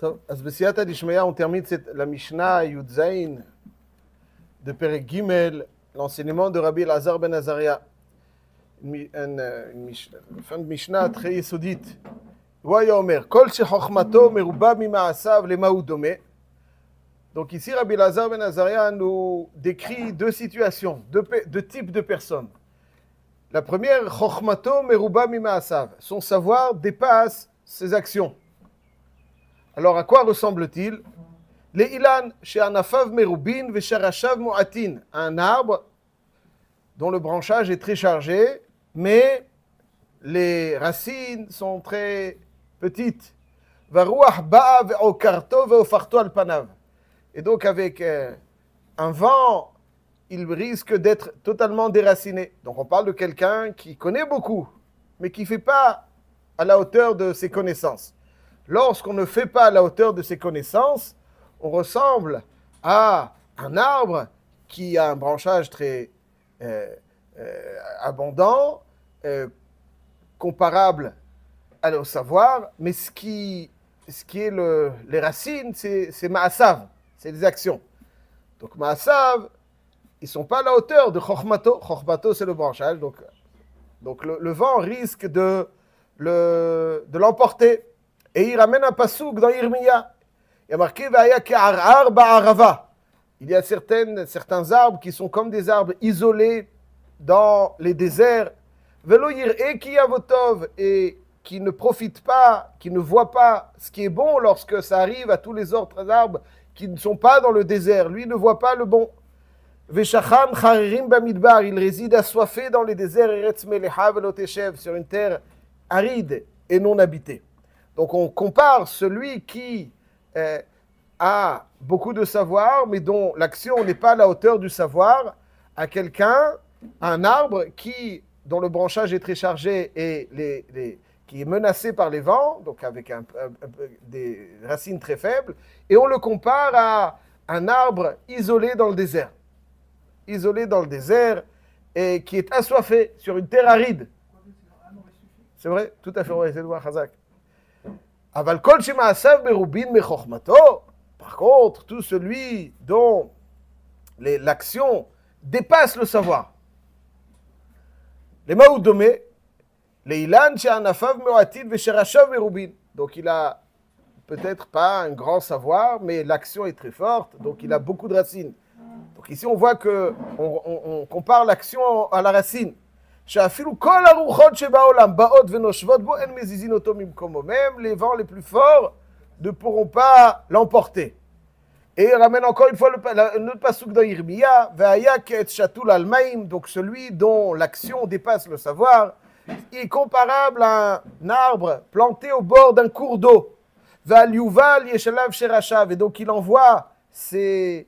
טוב, אז בסייעתא דשמיא on termine la Mishnah Yud Zayin de Perek Gimel, l'enseignement de Rabbi Elazar ben Azaria. Une fin de Mishnah très yesodite. הוא היה אומר, כל שחוכמתו מרובה ממעשיו למה הוא דומה. Donc ici, Rabbi Elazar ben Azaria nous décrit deux situations, deux types de personnes. La première, chokhmato meruba mimaasav. Son savoir dépasse ses actions. Alors à quoi ressemble-t-il? Les ilan, chez anafav merubin, vesharashav mu'atin. Un arbre dont le branchage est très chargé, mais les racines sont très petites. Varuach ba'a ve'okarto ve'ofarto al panav. Et donc avec un vent, il risque d'être totalement déraciné. Donc on parle de quelqu'un qui connaît beaucoup, mais qui ne fait pas à la hauteur de ses connaissances. Lorsqu'on ne fait pas à la hauteur de ses connaissances, on ressemble à un arbre qui a un branchage très abondant, comparable au savoir, mais ce qui est les racines, c'est Ma'asav, c'est les actions. Donc Ma'asav, ils ne sont pas à la hauteur de Chokhmato. Chokhmato, c'est le branchage. Donc le vent risque de l'emporter. Et il ramène un pasouk dans Yirmiya. Il y a marqué Vaya ke'arar ba'arava. Il y a certains arbres qui sont comme des arbres isolés dans les déserts. Velo yir'e ki yavotov. Et qui ne profitent pas, qui ne voient pas ce qui est bon lorsque ça arrive à tous les autres arbres qui ne sont pas dans le désert. Lui ne voit pas le bon. Veshachan charirim bamidbar, il réside assoiffé dans les déserts Eretz Melecha veloteshev, sur une terre aride et non habitée. Donc on compare celui qui a beaucoup de savoir, mais dont l'action n'est pas à la hauteur du savoir, à quelqu'un, à un arbre dont le branchage est très chargé et qui est menacé par les vents, donc avec des racines très faibles, et on le compare à un arbre isolé dans le désert. Isolé dans le désert et qui est assoiffé sur une terre aride. C'est vrai, tout à fait, ouais, c'est le voir Chazak. Aval kol shema'asav merubin mechokhmato. Par contre, tout celui dont l'action dépasse le savoir. Les maoudomé, les ilan she'anafav me'atin vesherashav merubin. Donc il a peut-être pas un grand savoir, mais l'action est très forte, donc il a beaucoup de racines. Donc ici, on voit qu'on compare l'action à la racine. Même les vents les plus forts ne pourront pas l'emporter. Et il ramène encore une fois un autre pasuk dans Yirmiya, donc celui dont l'action dépasse le savoir, est comparable à un arbre planté au bord d'un cours d'eau. Et donc il envoie ses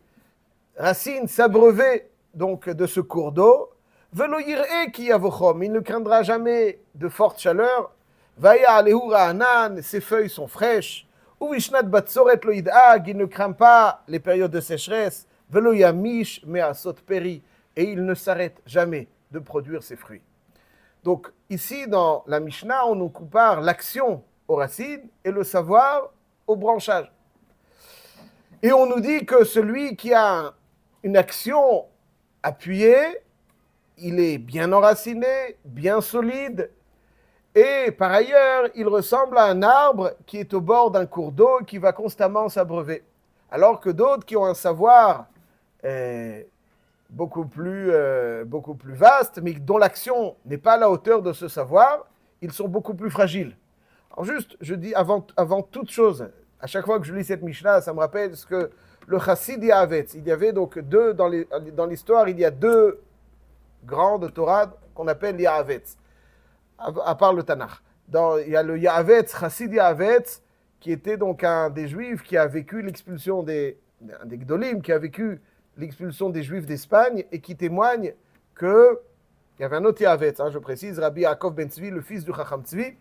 racines s'abreuver donc de ce cours d'eau. Il ne craindra jamais de forte chaleur. Ses feuilles sont fraîches. Il ne craint pas les périodes de sécheresse. Et il ne s'arrête jamais de produire ses fruits. Donc ici dans la Mishnah, on nous compare l'action aux racines et le savoir au branchage. Et on nous dit que celui qui a une action appuyée, il est bien enraciné, bien solide, et par ailleurs, il ressemble à un arbre qui est au bord d'un cours d'eau et qui va constamment s'abreuver. Alors que d'autres qui ont un savoir beaucoup plus vaste, mais dont l'action n'est pas à la hauteur de ce savoir, ils sont beaucoup plus fragiles. Alors juste, je dis avant toute chose, à chaque fois que je lis cette Mishnah, ça me rappelle ce que le Chassid Yahavetz, il y avait donc dans l'histoire, il y a deux grandes Torah qu'on appelle Yahavetz, à part le Tanakh. Il y a le Yahavetz, Chassid Yahavetz, qui était donc un des Juifs qui a vécu l'expulsion des Gdolim, qui a vécu l'expulsion des Juifs d'Espagne et qui témoigne qu'il y avait un autre Yahavetz, je précise, Rabbi Yaakov ben Tzvi, le fils du Chacham Tzvi,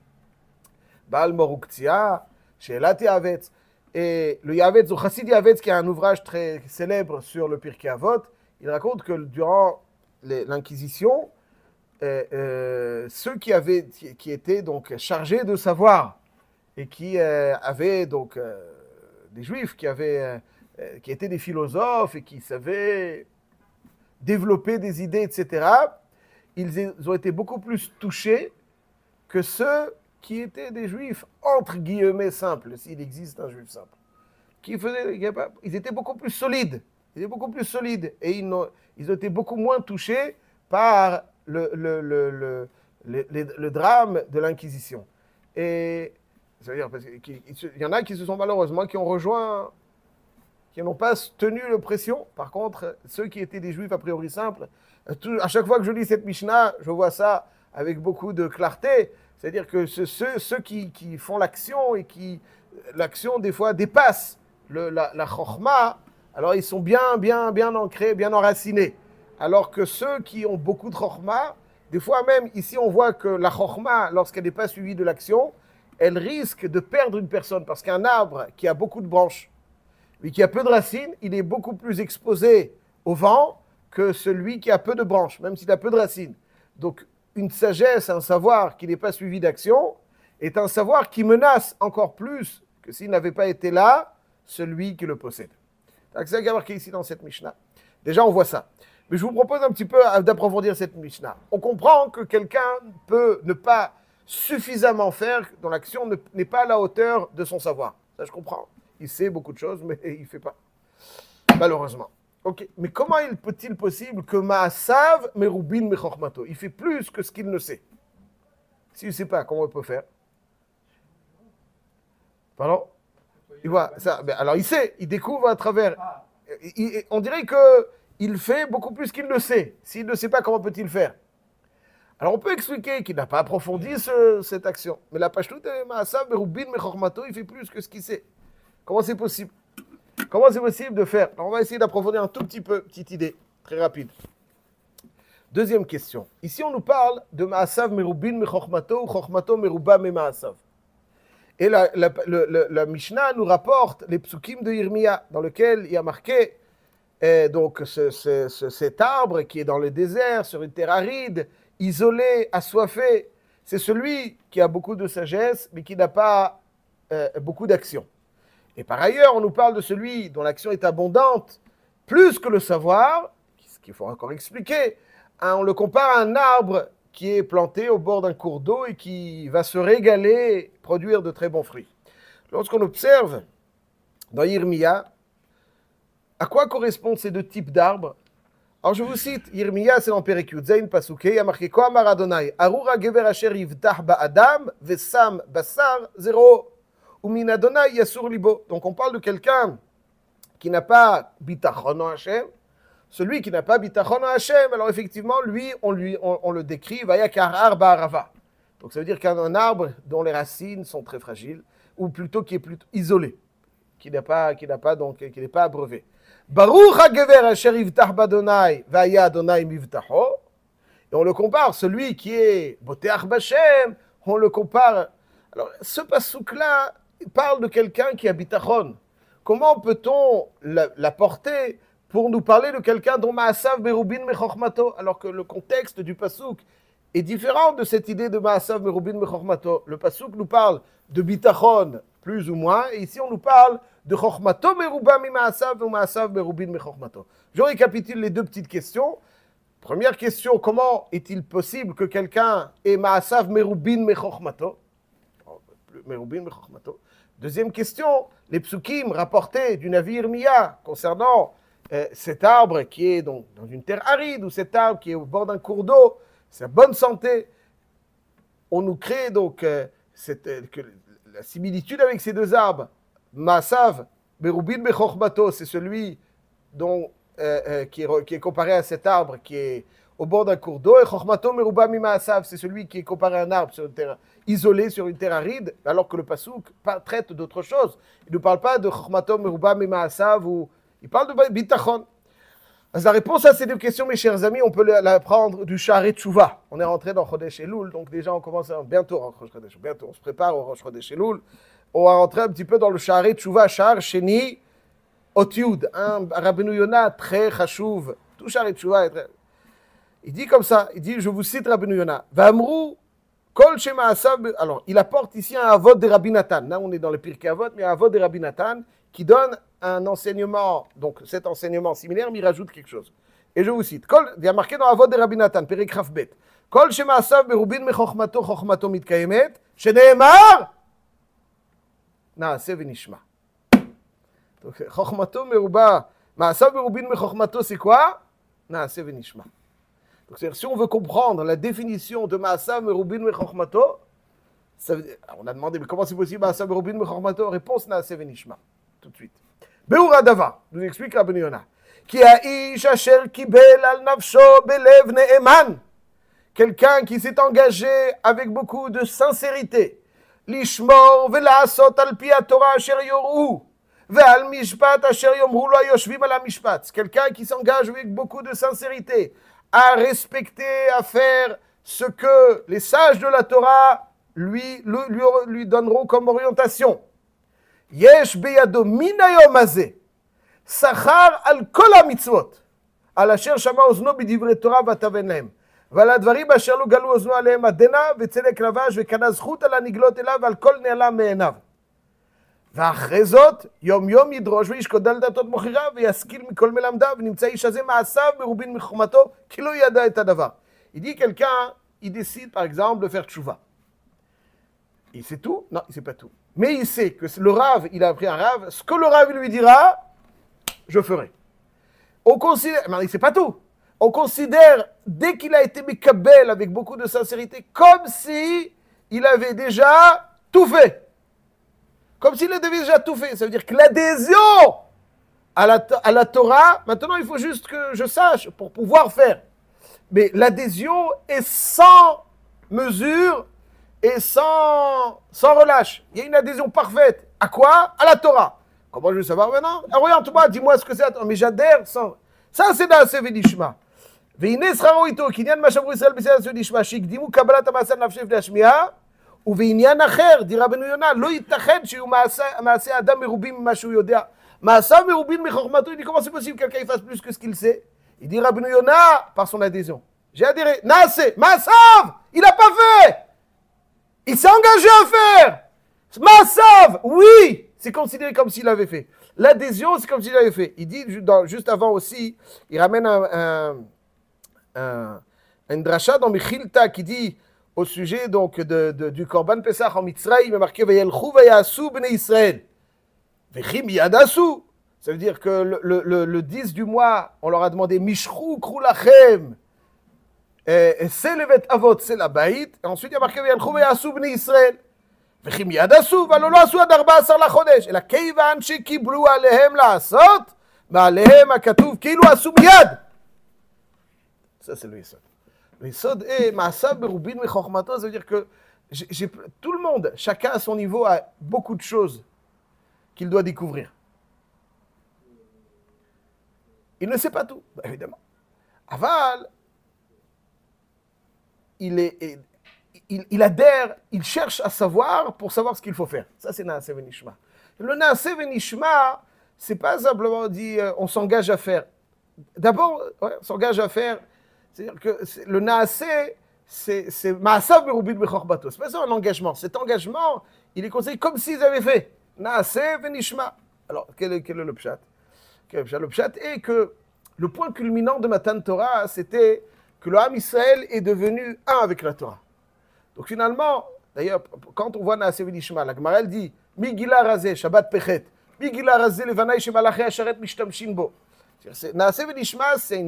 Baal Moruktia, Sheelat Yahavetz. Et le Yahavetz, le Chassid Yahavetz, qui a un ouvrage très célèbre sur le Pirkei Avot, il raconte que durant l'Inquisition, ceux qui étaient donc chargés de savoir et qui avaient donc des Juifs qui étaient des philosophes et qui savaient développer des idées, etc., ils ont été beaucoup plus touchés que ceux qui étaient des Juifs, entre guillemets, simples, s'il existe un Juif simple. Ils étaient beaucoup plus solides. Ils étaient beaucoup plus solides. Et ils ont été beaucoup moins touchés par le drame de l'Inquisition. Et ça veut dire, parce qu'il y en a qui se sont malheureusement, qui ont rejoint, qui n'ont pas tenu l'oppression. Par contre, ceux qui étaient des Juifs a priori simples, à chaque fois que je lis cette Mishnah, je vois ça avec beaucoup de clarté. C'est-à-dire que ceux qui font l'action et qui, l'action des fois dépasse la chokhma, alors ils sont bien ancrés, bien enracinés. Alors que ceux qui ont beaucoup de chokhma, des fois même, ici on voit que la chokhma, lorsqu'elle n'est pas suivie de l'action, elle risque de perdre une personne. Parce qu'un arbre qui a beaucoup de branches, mais qui a peu de racines, il est beaucoup plus exposé au vent que celui qui a peu de branches, même s'il a peu de racines. Donc, une sagesse, un savoir qui n'est pas suivi d'action, est un savoir qui menace encore plus que s'il n'avait pas été là, celui qui le possède. C'est ça qui est marqué ici dans cette Mishnah. Déjà, on voit ça. Mais je vous propose un petit peu d'approfondir cette Mishnah. On comprend que quelqu'un peut ne pas suffisamment faire, dont l'action n'est pas à la hauteur de son savoir. Ça, je comprends. Il sait beaucoup de choses, mais il ne fait pas. Malheureusement. Ok, mais comment peut-il possible que Ma'asav merubin mechormato, il fait plus que ce qu'il ne sait? S'il ne sait pas, comment il peut faire? Pardon? Il voit ça. Alors il sait, il découvre à travers. On dirait qu'il fait beaucoup plus qu'il ne sait. S'il ne sait pas, comment peut-il faire? Alors on peut expliquer qu'il n'a pas approfondi cette action. Mais la pashtout, Ma'asav merubin mechormato, il fait plus que ce qu'il sait. Comment c'est possible? Comment c'est possible de faire? Alors on va essayer d'approfondir un tout petit peu, petite idée, très rapide. Deuxième question. Ici, on nous parle de Ma'asav merubin mechormato ou chormato meruba me Ma'asav. Et la Mishnah nous rapporte les psukim de Yirmiya, dans lequel il y a marqué donc cet arbre qui est dans le désert, sur une terre aride, isolé, assoiffé. C'est celui qui a beaucoup de sagesse, mais qui n'a pas beaucoup d'action. Et par ailleurs, on nous parle de celui dont l'action est abondante, plus que le savoir, ce qu'il faut encore expliquer. On le compare à un arbre qui est planté au bord d'un cours d'eau et qui va se régaler, produire de très bons fruits. Lorsqu'on observe dans Yirmiya, à quoi correspondent ces deux types d'arbres? Alors je vous cite, Yirmiya, c'est dans Perek Zayin Pasuke, il y a marqué Ko amar Adonai, Arura gever asher yivtach ba'adam, vesam basar zero. Donc on parle de quelqu'un qui n'a pas bitachon en Hachem. Celui qui n'a pas bitachon en Hachem, alors effectivement, lui, on le décrit, vayakar arba arava. Donc ça veut dire qu'un arbre dont les racines sont très fragiles, ou plutôt qui est plutôt isolé, qui n'est pas abreuvé. Baruch hagever asher yivtach badonai, vaya adonai mivtacho. Et on le compare, celui qui est boteach b'Hashem, on le compare. Alors ce pasouk-là parle de quelqu'un qui a bitachon. Comment peut-on l'apporter pour nous parler de quelqu'un dont Ma'asav merubin mechormato, alors que le contexte du pasouk est différent de cette idée de Ma'asav merubin mechormato. Le pasouk nous parle de bitachon, plus ou moins, et ici on nous parle de chormato meruba mi Ma'asav ou Ma'asav merubin mechormato. Je récapitule les deux petites questions. Première question, comment est-il possible que quelqu'un ait Ma'asav merubin mechormato? Deuxième question, les psukim rapportés du Navi Yirmiya concernant cet arbre qui est donc dans une terre aride ou cet arbre qui est au bord d'un cours d'eau, sa bonne santé. On nous crée donc la similitude avec ces deux arbres. Ma'asav, merubin mechormato, c'est celui qui est comparé à cet arbre qui est au bord d'un cours d'eau, et chormato meruba mi Ma'asav, c'est celui qui est comparé à un arbre sur une terre isolé sur une terre aride, alors que le pasouk traite d'autre chose. Il ne parle pas de chormato meruba mi Ma'asav, ou il parle de bitachon. La réponse à ces deux questions, mes chers amis, on peut la prendre du Sha'arei Teshuvah. On est rentré dans Chodesh Elul, donc déjà on commence bientôt on se prépare au Rosh Chodesh Elul. On va rentrer un petit peu dans le Sha'arei Teshuvah, Sha'ar Sheni Otiud, un Rabbeinu Yonah très chashuv, tout Sha'arei Teshuvah est très... Il dit comme ça, il dit, je vous cite Rabbeinu Yonah, V'amru Kol Shema Asav, alors, il apporte ici un avot de Rabbi Nathan. Là, on est dans le Pirkei Avot, mais un avot de Rabbi Nathan qui donne un enseignement, donc cet enseignement similaire, mais il rajoute quelque chose. Et je vous cite. Il y a marqué dans avot de Rabbi Nathan, Perek Raf Bet. Kol Shema Asav berubin mechochmato, chochmato mitkayemet, sheneemar, naaseh venishma. Donc, chochmato meruba, maasav berubin mechochmato, c'est quoi? Naaseh venishma. Donc, si on veut comprendre la définition de Maasav Merubin Mechormato, on a demandé, mais comment c'est possible Maasav Merubin Mechormato? Réponse Naaseh Venishma. Tout de suite. Beur Adava, nous explique Rabbeinu Yonah. Ki ha'ish asher kibel al nafsho belev ne'eman. Quelqu'un qui s'est engagé avec beaucoup de sincérité. Lishmor ve'la'asot al pi haTorah asher yor'u. Ve'al mishpat asher yomru lo yoshvim al mishpat. Quelqu'un qui s'engage avec beaucoup de sincérité à respecter, à faire ce que les sages de la Torah lui donneront comme orientation. Yesh beyado minayom hazeh sachar al kol hamitzvot al asher shama ozno b'divrei Torah vataven lahem ועל הדברים אשר לא גלו אוזנו עליהם עדנה וצדק לבש וקנה זכות על הנגלות אליו ועל כל נעלם מעיניו. ואחרי זאת, יום יום ידרוש וישקוד על דעתות מוכירה וישכיל מכל מלמדיו, ונמצא איש הזה מעשיו מרובין מחוכמתו, כי לא ידע את הדבר. Il dit quelqu'un, il décide par exemple de faire tchouva. Il sait tout? Non, il ne sait pas tout. Mais il sait que le Rav, il a appris un Rav, ce que le Rav lui dira, je ferai. On considère, mais il ne sait pas tout. On considère, dès qu'il a été mekabel avec beaucoup de sincérité, comme si il avait déjà tout fait. Comme s'il avait déjà tout fait. Ça veut dire que l'adhésion à la Torah, maintenant il faut juste que je sache pour pouvoir faire. Mais l'adhésion est sans mesure et sans relâche. Il y a une adhésion parfaite. À quoi? À la Torah. Comment je vais savoir maintenant? Oriente-moi, dis-moi ce que c'est. Mais j'adhère sans... Ça c'est Naaseh Venishma. והנה שכרו איתו, כעניין מה שאמרו ישראל בסייעתא דשמיא, שהקדימו קבלת המעשה לנפשי לפני השמיעה, ובעניין אחר, דיבר רבנו יונה, לא ייתכן שיהיו מעשי האדם מרובים ממה שהוא יודע. מעשיו מרובים מחוכמתו, il dit comment c'est possible que quelqu'un fasse plus que ce qu'il sait? Il dit רבנו יונה, par son adhésion. J'ai adhéré, Naaseh, מעשיו, il n'a pas fait. Il s'est engagé à faire. Maasav, oui, c'est considéré comme s'il avait fait. L'adhésion, c'est comme s'il avait fait. Il dit, juste avant aussi, il ramène une dracha dans Mechilta qui dit au sujet donc du Korban Pesach en Mitzrayim, il est marqué Vayelchu vayasu bnei Israël. Vechim yadasu. Ça veut dire que le 10 du mois, on leur a demandé Mishchu kru lachem. C'est le vet avot, c'est la baït. Et ensuite, il y a marqué Vayelchu vayasu bnei Israël. וכי מיד עשו, אבל לא עשו עד 14 לחודש, אלא כיוון שקיבלו עליהם לעשות, ועליהם הכתוב כאילו עשו מיד. Ça, c'est le Yesod. Le Yesod est Maasav Merubin Mechormato, ça veut dire que tout le monde, chacun à son niveau, a beaucoup de choses qu'il doit découvrir. Il ne sait pas tout, bah, évidemment. Aval, il adhère, il cherche à savoir pour savoir ce qu'il faut faire. Ça, c'est Naaseh Venishma. Le Naaseh Venishma, c'est pas simplement dire on s'engage à faire. D'abord, on s'engage à faire, c'est-à-dire que le Naaseh, c'est Maasav Merubin Mechormato. C'est pas ça un engagement. Cet engagement, il est conseillé comme s'ils avaient fait. Naaseh Venishma. Alors, quel est le pshat? Le pshat est que le point culminant de Matan Torah, c'était que le Ham Israël est devenu un avec la Torah. Donc finalement, d'ailleurs, quand on voit Naaseh Venishma, la Gemara elle dit Migila Razeh, Shabbat Pechet, Migila Razeh, Levanai Shemalachi Asharet Mishtamshin Bo. Naaseh Venishma, c'est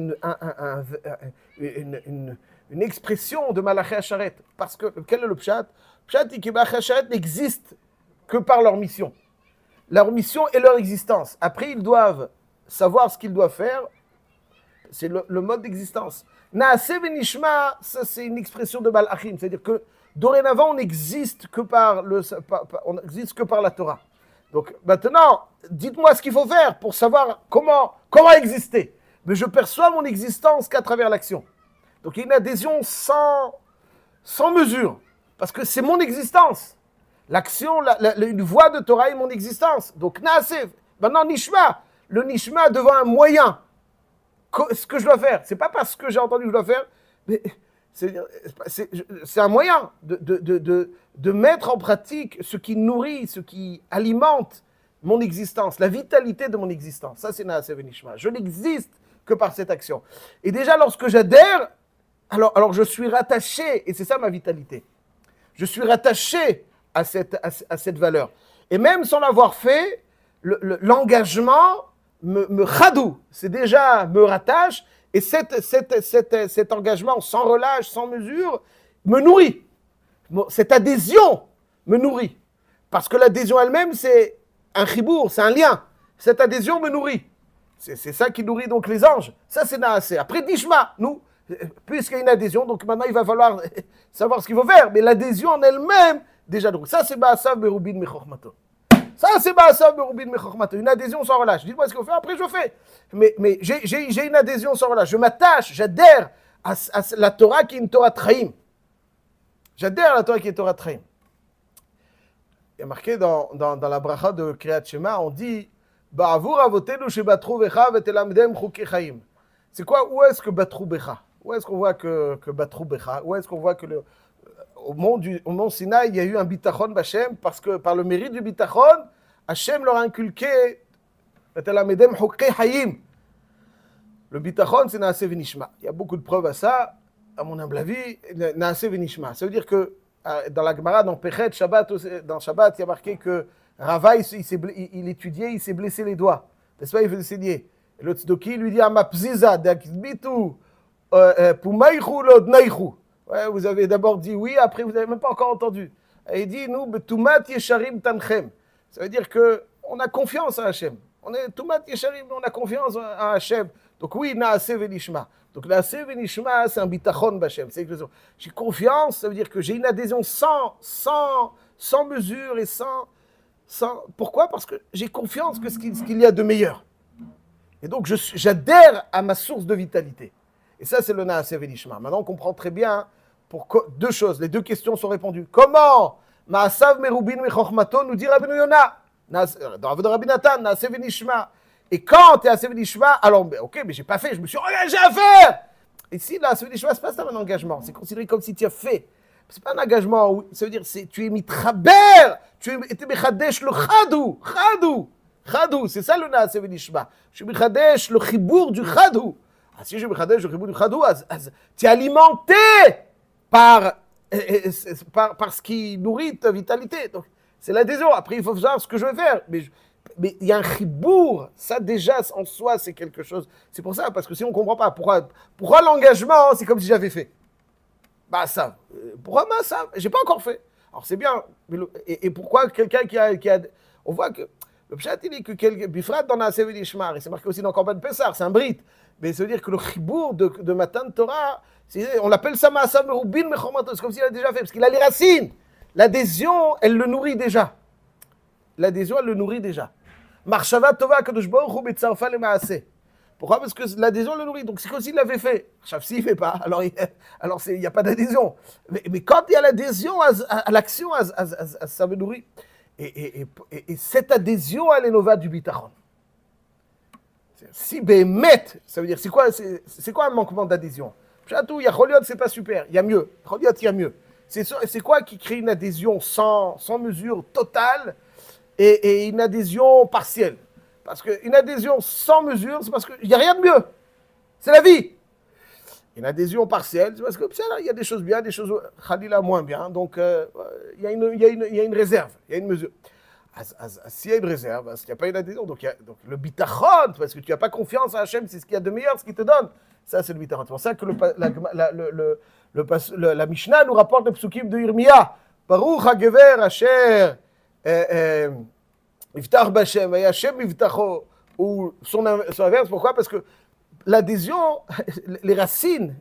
une expression de Malachi Asharet. Parce que, quel est le pshat? Le pshat dit que Malachi Asharet n'existe que par leur mission. Leur mission et leur existence. Après, ils doivent savoir ce qu'ils doivent faire. C'est le mode d'existence. Naaseh Venishma, ça c'est une expression de Malachim. C'est-à-dire que dorénavant, on n'existe que par la Torah. Donc maintenant, dites-moi ce qu'il faut faire pour savoir comment exister. Mais je perçois mon existence qu'à travers l'action. Donc il y a une adhésion sans mesure. Parce que c'est mon existence. L'action, une voie de Torah est mon existence. Donc Naaseh, maintenant Nishma. Le Nishma devant un moyen. Ce que je dois faire. Ce n'est pas parce que j'ai entendu que je dois faire, mais C'est un moyen de mettre en pratique ce qui nourrit, ce qui alimente mon existence, la vitalité de mon existence. Ça, c'est Naaseh Venishma. Je n'existe que par cette action. Et déjà, lorsque j'adhère, alors je suis rattaché, et c'est ça ma vitalité. Je suis rattaché à cette valeur. Et même sans l'avoir fait, l'engagement me chadou, c'est déjà me rattache, et cet engagement sans relâche, sans mesure, me nourrit. Cette adhésion me nourrit. Parce que l'adhésion elle-même, c'est un chibour, c'est un lien. Cette adhésion me nourrit. C'est ça qui nourrit donc les anges. Ça, c'est Naaseh. Après, Dishma, nous, puisqu'il y a une adhésion, donc maintenant, il va falloir savoir ce qu'il faut faire. Mais l'adhésion en elle-même, déjà, donc ça, c'est Ba'asav Merubin Mechormato. Ça, c'est Ba'asav Merubin Mechormato. Une adhésion sans relâche. Dites-moi ce qu'il faut faire, après, je fais. Mais j'ai une adhésion sans relâche. Je m'attache, j'adhère à la Torah qui est une Torah Traim. J'adhère à la Torah qui est Torah Traim. Il y a marqué dans la bracha de Kriyat Shema, on dit Ba'avur avotenu shebatru becha vetelamdem chukei chaim. C'est quoi? Où est-ce que batru becha? Où est-ce qu'on voit que batru becha? Où est-ce qu'on voit que au mont Sinaï, il y a eu un bitachon b'Hashem parce que par le mérite du bitachon, Hachem leur a inculqué vetelamdem chukei chaim. Le bitachon, c'est Naaseh Venishma. Il y a beaucoup de preuves à ça, à mon humble avis. Naaseh Venishma. Ça veut dire que dans la Gemara, dans Pechet, dans Shabbat, il y a marqué que Rava, il étudiait, il s'est blessé les doigts. N'est-ce pas, il faisait saigner. Et le Tzdoki lui dit Amapziza, Dakbitu, Pumaychu, Lodnaychu. Vous avez d'abord dit oui, après vous n'avez même pas encore entendu. Et il dit nous, Tumat Yesharim Tanchem. Ça veut dire qu'on a confiance à Hachem. On est Tumat Yesharim, on a confiance à Hachem. Donc oui, Naaseh Venishma. Donc Naaseh Venishma, c'est un bitachon b'Hashem. J'ai confiance, ça veut dire que j'ai une adhésion sans mesure et sans. Pourquoi? Parce que j'ai confiance que ce qu'il y a de meilleur. Et donc j'adhère à ma source de vitalité. Et ça, c'est le Naaseh Venishma. Maintenant, on comprend très bien deux choses. Les deux questions sont répondues. Comment Ma'asav Merubin Mechormato nous dit Rabbeinu Yonah dans Rabbi Nathan, Naaseh Venishma. Et quand tu es à Naaseh Venishma, alors, ok, mais j'ai pas fait, je me suis engagé à faire. Ici, Naaseh Venishma, c'est pas ça un engagement. C'est considéré comme si tu as fait. C'est pas un engagement, ça veut dire tu es mitraber, tu es mechadesh le chadou, c'est ça le Naaseh Venishma. Je suis mechadesh le chibour du chadou. Ah, si je suis mechadesh le chibour du chadou, tu es alimenté par ce qui nourrit ta vitalité. Donc, c'est l'adhésion. Après, il faut savoir ce que je vais faire. Mais il y a un chibour, ça déjà en soi, c'est quelque chose. C'est pour ça, parce que si on ne comprend pas pourquoi l'engagement, c'est comme si j'avais fait. Bah ça, pourquoi ça? J'ai pas encore fait. Alors c'est bien, et pourquoi quelqu'un qui a. On voit que le pshat il dit que Bifrat dans Naaseh Venishma, et c'est marqué aussi dans Korban Pessah, c'est un brit. Mais ça veut dire que le chibour de Matan Torah, on l'appelle ça Ma'asav Merubin Mechormato, c'est comme s'il a déjà fait, parce qu'il a les racines. L'adhésion, elle le nourrit déjà. L'adhésion, elle le nourrit déjà. Marshava Tova Kadosh Baruch Hu Betzarfa le Maaseh. Pourquoi? Parce que l'adhésion le nourrit. Donc c'est comme s'il l'avait fait. S'il ne fait pas, alors il n'y a pas d'adhésion. Mais quand il y a l'adhésion à l'action, ça me nourrit. Et cette adhésion, elle est nova du bitachon. Si Bémet, ça veut dire, c'est quoi un manquement d'adhésion? Chatou, il y a Choliot, c'est pas super, il y a mieux. Choliot, il y a mieux. C'est quoi qui crée une adhésion sans mesure totale et une adhésion partielle? Parce qu'une adhésion sans mesure, c'est parce qu'il n'y a rien de mieux. C'est la vie. Une adhésion partielle, c'est parce que il y a des choses bien, des choses khalila moins bien. Donc, il y a une réserve, il y a une mesure. S'il y a une réserve, s'il n'y a pas une adhésion, donc le bitachon, parce que tu n'as pas confiance à Hachem, c'est ce qu'il y a de meilleur, ce qu'il te donne. Ça, c'est le bitachon. C'est pour ça que la Mishnah nous rapporte le psukim de Yirmiyah. Baruch HaGever Asher Iftach B'Hashem, et Hachem Iftacho, ou son inverse. Pourquoi? Parce que l'adhésion, les racines,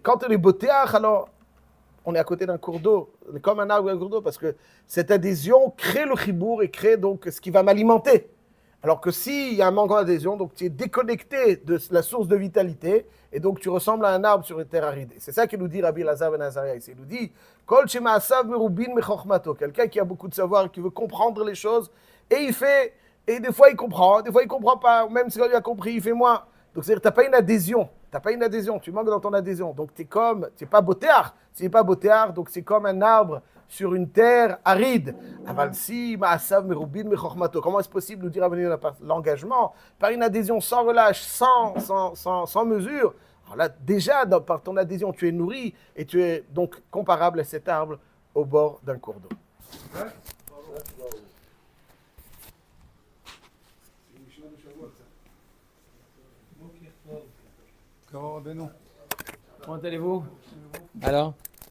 quand on est botéach, alors on est à côté d'un cours d'eau, on est comme un arbre à un cours d'eau, parce que cette adhésion crée le chibour et crée donc ce qui va m'alimenter. Alors que s'il y a un manque d'adhésion, donc tu es déconnecté de la source de vitalité, et donc tu ressembles à un arbre sur une terre aride. C'est ça que nous dit Rabbi Elazar ben Azaria ici. Il nous dit Kol shema'asav merubin mechormato, quelqu'un qui a beaucoup de savoir, qui veut comprendre les choses, et il fait, et des fois il comprend pas, même si il a compris, il fait moins. Donc c'est-à-dire que tu n'as pas une adhésion. n'as pas une adhésion, tu manques dans ton adhésion. Donc tu n'es pas botéard. Si tu n'es pas botéard, donc c'est comme un arbre sur une terre aride. Avalsi, ma'asav, merubin, mechormato. Comment est-ce possible de dire à venir l'engagement par une adhésion sans relâche, sans mesure? Alors là, déjà, par ton adhésion, tu es nourri et tu es donc comparable à cet arbre au bord d'un cours d'eau. Comment allez-vous? Alors?